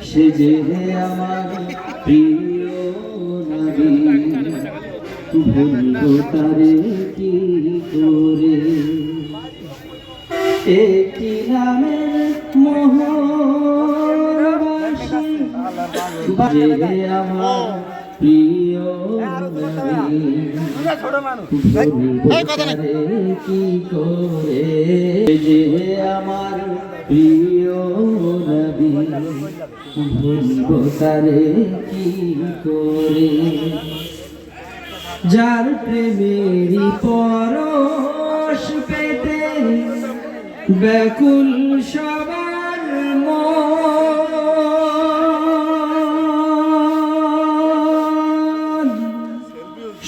সে যে আমার প্রিয় নবী, ভুলবো তারে কি করে। একটি নামের মোহবাসী, যে আমার প্রিয় নবী, ভুলবো তারে কি করে। যে আমার প্রিয় নবী, ভুলবো তারে কি করে। যার প্রেমেরই পরশ পেতে ব্যাকুল সবার মন,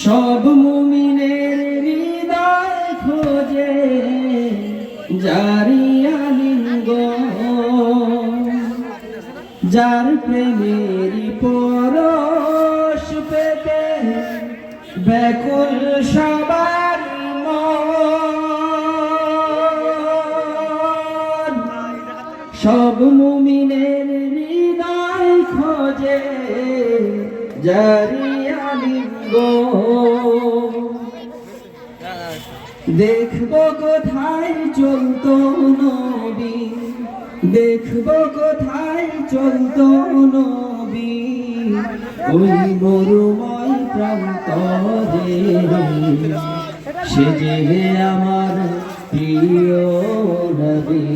সব মুমিনের হৃদয় খোঁজে জারি আলিঙ্গন। যার প্রেমেরই পরশ পেতে ব্যাকুল সবার মন, সব মুমিনের হৃদয় খোঁজে জারি আলিঙ্গন। দেখবো কোথায় চলতো নবী, দেখবো কোথায় চলতো নবী, ওই মরুময় প্রান্তরে। সে যে আমার প্রিয় নবী,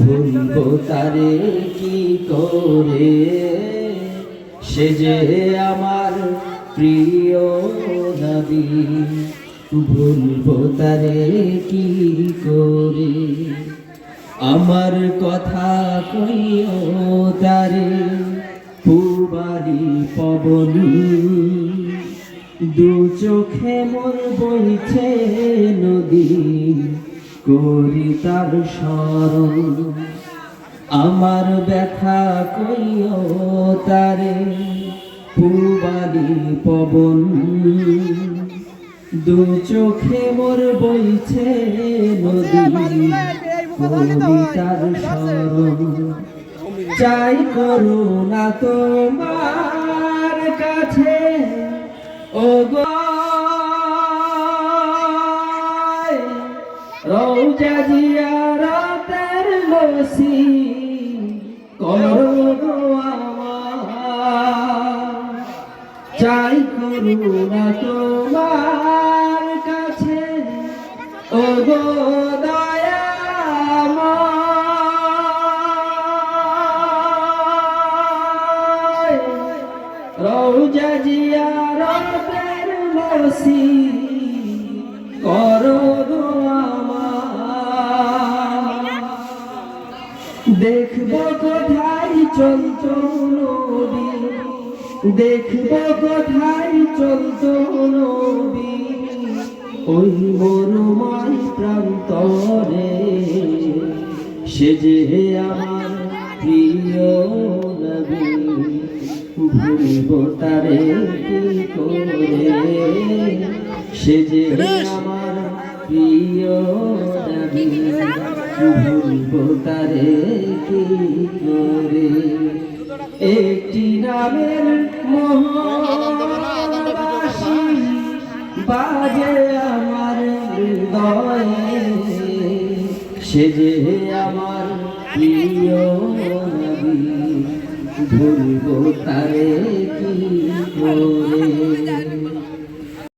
ভুলবো তারে কি করে। সে যে আমার প্রিয় নবী, ভুলবো তারে কি করে। আমার কথা কইও তারে পূবালি পবন, দু চোখে মোর বইছে নদী, করি তার স্মরণ। আমার ব্যথা কইও তারে পূবালি পবন, দু চোখে মোর বইছে নদী, করি তার স্মরণ। চাই করুণা তোমার কাছে ও গো, রওজা জিয়ারতের নসিব করো গো আমার। চাই করুণা তোমার কাছে ও গো দয়াময়, রওজা জিয়ারতের নসিব করো গো আমার। দেখবো কোথায় চলতো নবী, দেখবো কোথায় চলতো নবী, ওই মরুময় প্রান্তরে। সে যে আমার প্রিয় নবী, ভুলবো তারে কি করে। সে যে আমার প্রিয় নবী, ভুলবো তারে কি করে। একটি নামের মোহবাসী বাজে আমার হৃদয়ে, সে যে আমার প্রিয় নবী, ভুলবো তারে কি করে।